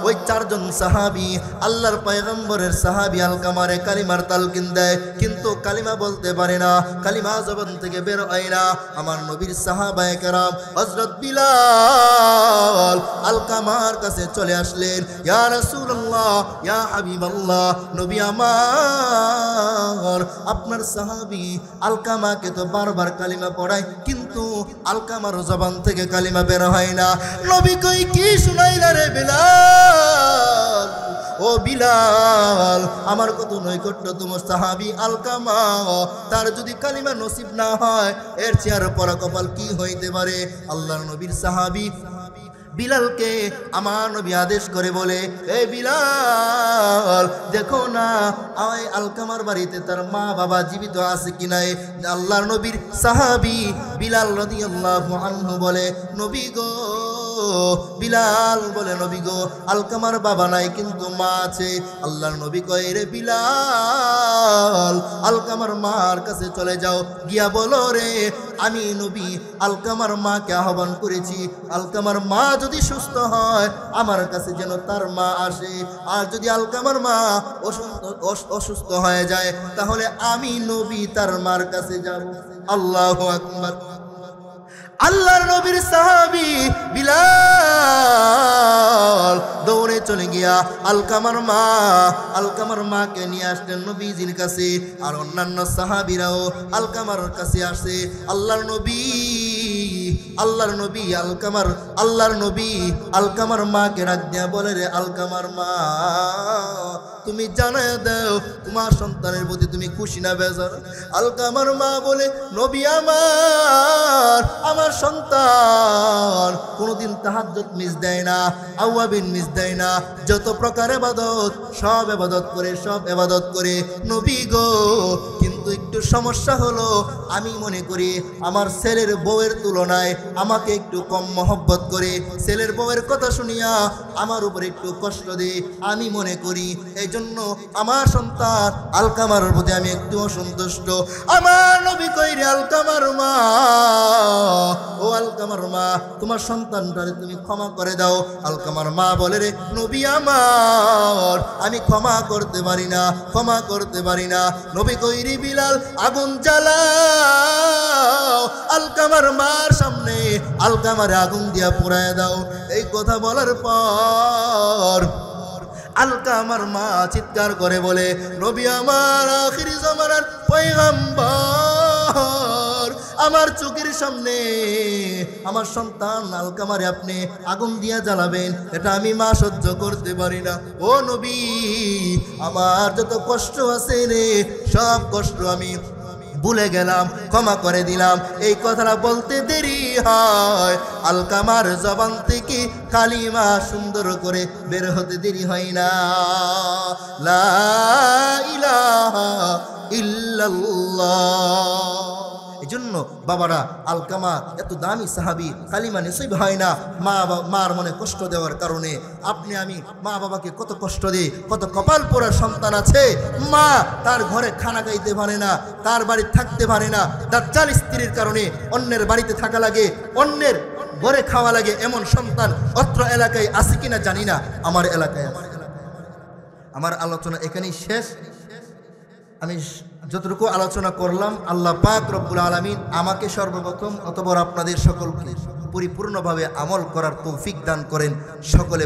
ওই চারজন সাহাবী আল্লাহর পয়গম্বরের সাহাবী আলকামারে কালিমার তালকিন দেয়, কিন্তু কালিমা বলতে পারে না, কালিমা জবান থেকে বের হয় না। আমার নবীর সাহাবায়ে কেরাম হযরত বিলাল আলকামার কাছে চলে আসলেন, ইয়া রাসূলুল্লাহ, ইয়া হাবিবাল্লাহ, নবী আমার, আপনার সাহাবী আলকামাকে তো বারবার কালিমা পড়ায়, কিন্তু আলকামার জবান থেকে কালিমা বের হয় না। নবী কই কি শুনাইলা রে বিলাল? ও বিলাল, আমার কত নৈকট্য তোমার সাহাবী আলকামা, তার যদি কালিমা নসিব না হয় এর চেয়ে পরা কপাল কি হইতে পারে? আল্লাহর নবীর সাহাবী বিলালকে আমার নবী আদেশ করে বলে, এই বিলাল দেখো না ওই আলকামার বাড়িতে তার মা বাবা জীবিত আছে কি নাই। আল্লাহর নবীর সাহাবী বিলাল রাদিয়াল্লাহু আনহু বলে, নবী গো, বিলাল বলে, নবী গো, আলকামার বাবা নাই কিন্তু মা আছে। আল্লাহর নবী কয়, রে বিলাল আলকামার মার কাছে চলে যাও, গিয়া বলো রে আমি নবী আলকামার মাকে আহ্বান করেছি, আলকামার মা যদি সুস্থ হয় আমার কাছে যেন তার মা আসে, আর যদি আলকামার মা অসুস্থ হয়ে যায় তাহলে আমি নবী তার মার কাছে যাব। আল্লাহু আকবার। আল্লাহর নবীর সাহাবী বিলাল দৌড়ে চলে গিয়া আলকামার মাকে নিয়ে আসলেন নবীজির কাছে, আর অন্যান্য সাহাবীরাও আলকামার কাছে আসে। আল্লাহর নবী আলকামার মাকে ডাক দিয়া বলে, রে আলকামার মা, তুমি জানায় দাও তোমার সন্তানের প্রতি তুমি খুশি না বেজার? আলকামার মা বলে, নবী আমার সন্তান কোনোদিন তাহাজ্জুদ মিস দেয় না, আওয়াবিন মিস দেয় না, যত প্রকার ইবাদত সব ইবাদত করে নবী গো, কিন্তু একটু সমস্যা হলো, আমি মনে করি আমার ছেলের বউয়ের তুলনায় আমাকে একটু কম মহব্বত করে, ছেলের বউয়ের কথা শুনিয়া আমার উপর একটু কষ্ট দেয়, আমি মনে করি এই জন্য আমার সন্তান আলকামার প্রতি আমি একটু অসন্তুষ্ট। আমার নবী কইরে, আলকামার মা, ও আলকামার মা, তোমার সন্তানটারে তুমি ক্ষমা করে দাও। আলকামার মা বলে, রে নবী আমার, আমি ক্ষমা করতে পারি না। নবী কইরি, বিলাল আগুন জ্বালাও, আলকামার মার সামনে আলকামারে আগুন দিয়া পুড়ায় দাও। এই কথা বলার পর আলকামার মা চিৎকার করে বলে, নবী আমার, আখিরি জামানার পয়গম্বর, আমার চোখের সামনে আমার সন্তান আলকামারে আপনি আগুন দিয়া জ্বালাবেন, এটা আমি মা সহ্য করতে পারি না। ও নবী, আমার যত কষ্ট আছে রে, সব কষ্ট আমি ভুলে গেলাম, ক্ষমা করে দিলাম। এই কথাটা বলতে দেরি হয়, আলকামার জবান থেকে কালিমা সুন্দর করে বের হতে দেরি হয় না। লা ইলাহা ইল্লাল্লাহ। এজন্য বাবারা, আলকামা এত দামি সাহাবী, কালিমা নসিব হয় না মার মনে কষ্ট দেওয়ার কারণে। আপনি আমি মা বাবাকে কত কষ্ট দিই, কত কপাল পোড়া সন্তান আছে, মা তার ঘরে খানা খাইতে পারে না, তার বাড়ি থাকতে পারে না, দাজ্জাল স্ত্রীর কারণে অন্যের বাড়িতে থাকা লাগে, অন্যের ঘরে খাওয়া লাগে, এমন সন্তান অত্র এলাকায় আছে কিনা জানি না, আমার এলাকায় আছে। আমার আলোচনা এখানেই শেষ। আমি যতটুকু আলোচনা করলাম, আল্লাহ পাক রব্বুল আলামিন আমাকে সর্বপ্রথম অতঃপর আপনাদের সকলকে পরিপূর্ণভাবে আমল করার তৌফিক দান করেন। সকলে বলে